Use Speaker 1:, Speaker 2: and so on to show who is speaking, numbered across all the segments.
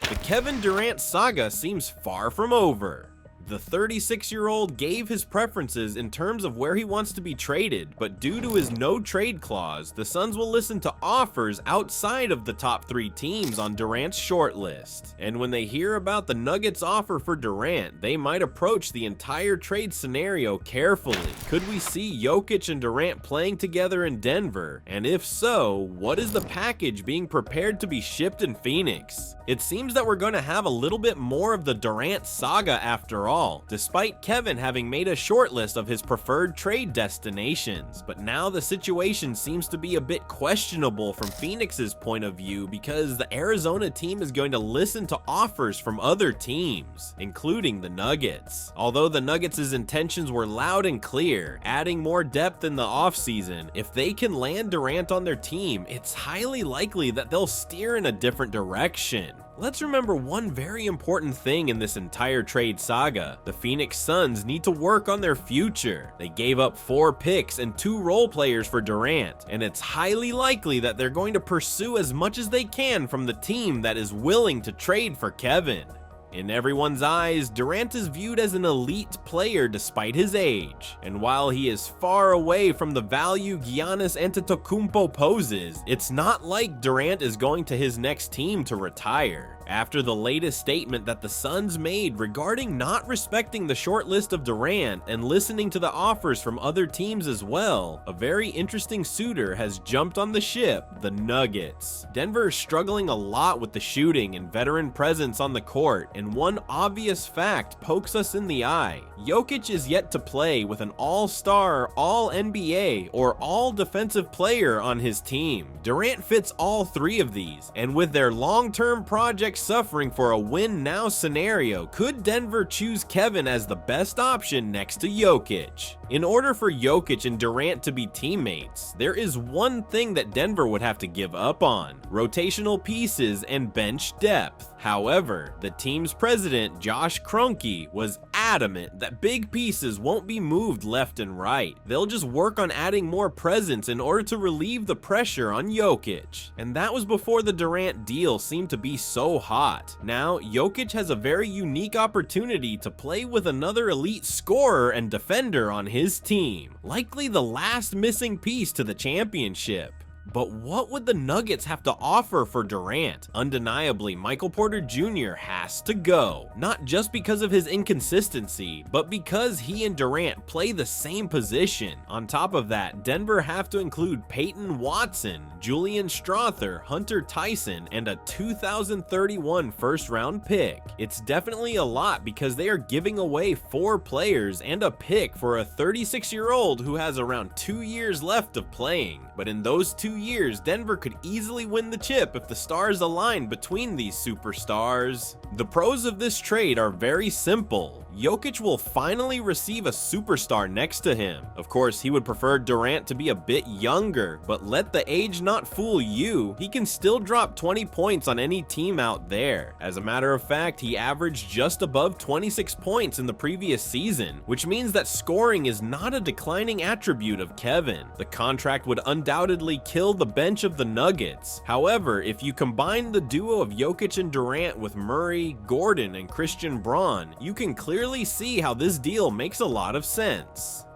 Speaker 1: The Kevin Durant saga seems far from over. The 36-year-old gave his preferences in terms of where he wants to be traded, but due to his no trade clause, the Suns will listen to offers outside of the top 3 teams on Durant's shortlist. And when they hear about the Nuggets' offer for Durant, they might approach the entire trade scenario carefully. Could we see Jokic and Durant playing together in Denver? And if so, what is the package being prepared to be shipped in Phoenix? It seems that we're going to have a little bit more of the Durant saga after all, despite Kevin having made a shortlist of his preferred trade destinations. But now the situation seems to be a bit questionable from Phoenix's point of view because the Arizona team is going to listen to offers from other teams, including the Nuggets. Although the Nuggets' intentions were loud and clear, adding more depth in the offseason, if they can land Durant on their team, it's highly likely that they'll steer in a different direction. Let's remember one very important thing in this entire trade saga. The Phoenix Suns need to work on their future. They gave up 4 picks and 2 role players for Durant, and it's highly likely that they're going to pursue as much as they can from the team that is willing to trade for Kevin. In everyone's eyes, Durant is viewed as an elite player despite his age, and while he is far away from the value Giannis Antetokounmpo poses, it's not like Durant is going to his next team to retire. After the latest statement that the Suns made regarding not respecting the shortlist of Durant and listening to the offers from other teams as well, a very interesting suitor has jumped on the ship, the Nuggets. Denver is struggling a lot with the shooting and veteran presence on the court, and one obvious fact pokes us in the eye. Jokic is yet to play with an all-star, all-NBA, or all-defensive player on his team. Durant fits all 3 of these, and with their long-term project suffering for a win-now scenario, could Denver choose Kevin as the best option next to Jokic? In order for Jokic and Durant to be teammates, there is one thing that Denver would have to give up on: rotational pieces and bench depth. However, the team's president, Josh Kroenke, was adamant that big pieces won't be moved left and right. They'll just work on adding more presence in order to relieve the pressure on Jokic. And that was before the Durant deal seemed to be so hot. Now, Jokic has a very unique opportunity to play with another elite scorer and defender on his team, likely the last missing piece to the championship. But what would the Nuggets have to offer for Durant? Undeniably, Michael Porter Jr. has to go. Not just because of his inconsistency, but because he and Durant play the same position. On top of that, Denver have to include Peyton Watson, Julian Strawther, Hunter Tyson, and a 2031 first-round pick. It's definitely a lot because they are giving away 4 players and a pick for a 36-year-old who has around 2 years left of playing. But in those 2 years, Denver could easily win the chip if the stars align between these superstars. The pros of this trade are very simple. Jokic will finally receive a superstar next to him. Of course, he would prefer Durant to be a bit younger, but let the age not fool you. He can still drop 20 points on any team out there. As a matter of fact, he averaged just above 26 points in the previous season, which means that scoring is not a declining attribute of Kevin. The contract would undoubtedly kill the bench of the Nuggets. However, if you combine the duo of Jokic and Durant with Murray, Gordon, and Christian Braun, you can clearly see how this deal makes a lot of sense.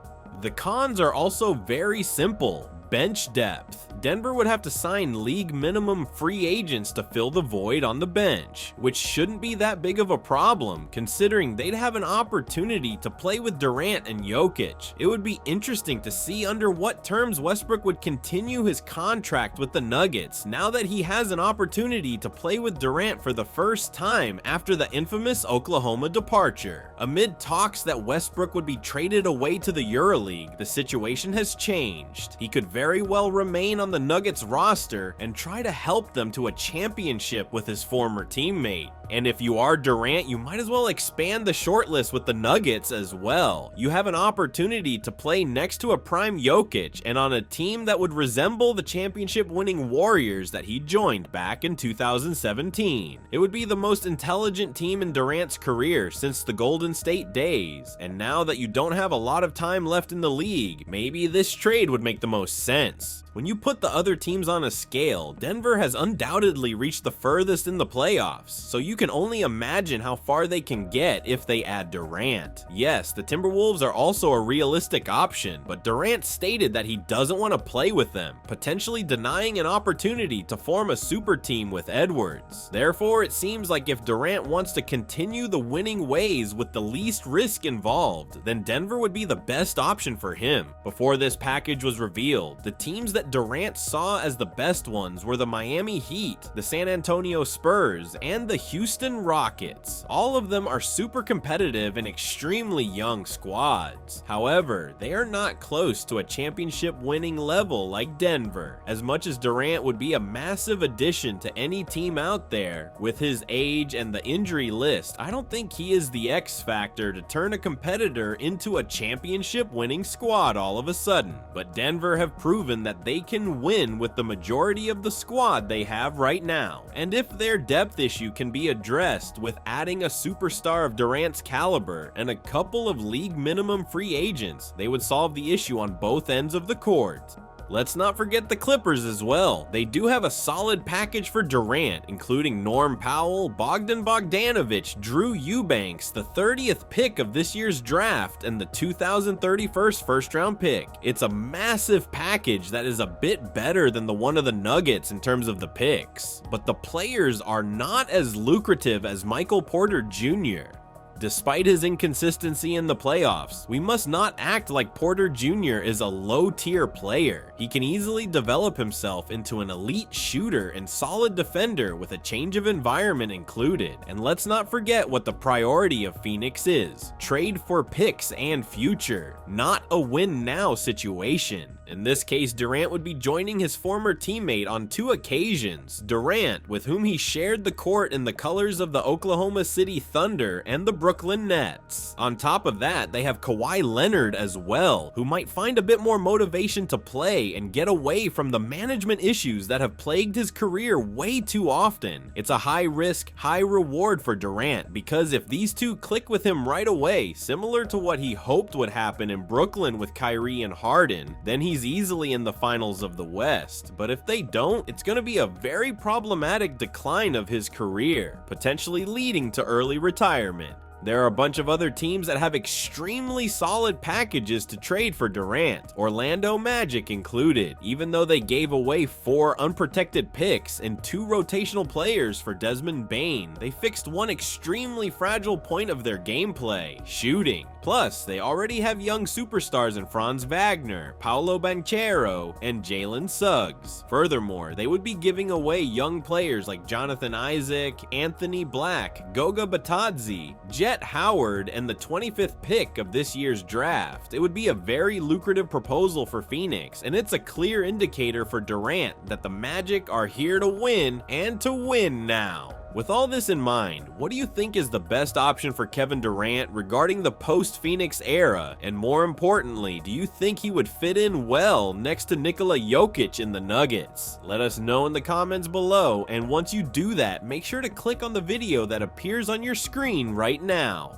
Speaker 1: The cons are also very simple. Bench depth. Denver would have to sign league minimum free agents to fill the void on the bench, which shouldn't be that big of a problem considering they'd have an opportunity to play with Durant and Jokic. It would be interesting to see under what terms Westbrook would continue his contract with the Nuggets now that he has an opportunity to play with Durant for the first time after the infamous Oklahoma departure. Amid talks that Westbrook would be traded away to the EuroLeague, the situation has changed. He could very well remain on the Nuggets roster and try to help them to a championship with his former teammate. And if you are Durant, you might as well expand the shortlist with the Nuggets as well. You have an opportunity to play next to a prime Jokic and on a team that would resemble the championship-winning Warriors that he joined back in 2017. It would be the most intelligent team in Durant's career since the Golden State days. And now that you don't have a lot of time left in the league, maybe this trade would make the most sense. When you put the other teams on a scale, Denver has undoubtedly reached the furthest in the playoffs, so you can only imagine how far they can get if they add Durant. Yes, the Timberwolves are also a realistic option, but Durant stated that he doesn't want to play with them, potentially denying an opportunity to form a super team with Edwards. Therefore, it seems like if Durant wants to continue the winning ways with the least risk involved, then Denver would be the best option for him. Before this package was revealed, the teams that Durant saw as the best ones were the Miami Heat, the San Antonio Spurs, and the Houston Rockets. All of them are super competitive and extremely young squads. However, they are not close to a championship winning level like Denver. As much as Durant would be a massive addition to any team out there, with his age and the injury list, I don't think he is the X factor to turn a competitor into a championship winning squad all of a sudden. But Denver have proven that they can win with the majority of the squad they have right now. And if their depth issue can be addressed with adding a superstar of Durant's caliber and a couple of league minimum free agents, they would solve the issue on both ends of the court. Let's not forget the Clippers as well. They do have a solid package for Durant, including Norm Powell, Bogdan Bogdanovic, Drew Eubanks, the 30th pick of this year's draft, and the 2031 first-round pick. It's a massive package that is a bit better than the one of the Nuggets in terms of the picks, but the players are not as lucrative as Michael Porter Jr. Despite his inconsistency in the playoffs, we must not act like Porter Jr. is a low-tier player. He can easily develop himself into an elite shooter and solid defender with a change of environment included. And let's not forget what the priority of Phoenix is: trade for picks and future, not a win-now situation. In this case, Durant would be joining his former teammate on 2 occasions. Durant, with whom he shared the court in the colors of the Oklahoma City Thunder and the Brooklyn Nets. On top of that, they have Kawhi Leonard as well, who might find a bit more motivation to play and get away from the management issues that have plagued his career way too often. It's a high risk, high reward for Durant, because if these two click with him right away, similar to what he hoped would happen in Brooklyn with Kyrie and Harden, then he's easily in the finals of the West. But if they don't, it's going to be a very problematic decline of his career, potentially leading to early retirement. There are a bunch of other teams that have extremely solid packages to trade for Durant, Orlando Magic included, even though they gave away 4 unprotected picks and 2 rotational players for Desmond Bane. They fixed one extremely fragile point of their gameplay: shooting. Plus, they already have young superstars in Franz Wagner, Paolo Banchero, and Jalen Suggs. Furthermore, they would be giving away young players like Jonathan Isaac, Anthony Black, Goga Batadze, Jet Howard, and the 25th pick of this year's draft. It would be a very lucrative proposal for Phoenix, and it's a clear indicator for Durant that the Magic are here to win, and to win now. With all this in mind, what do you think is the best option for Kevin Durant regarding the post-Phoenix era? And more importantly, do you think he would fit in well next to Nikola Jokic in the Nuggets? Let us know in the comments below, and once you do that, make sure to click on the video that appears on your screen right now.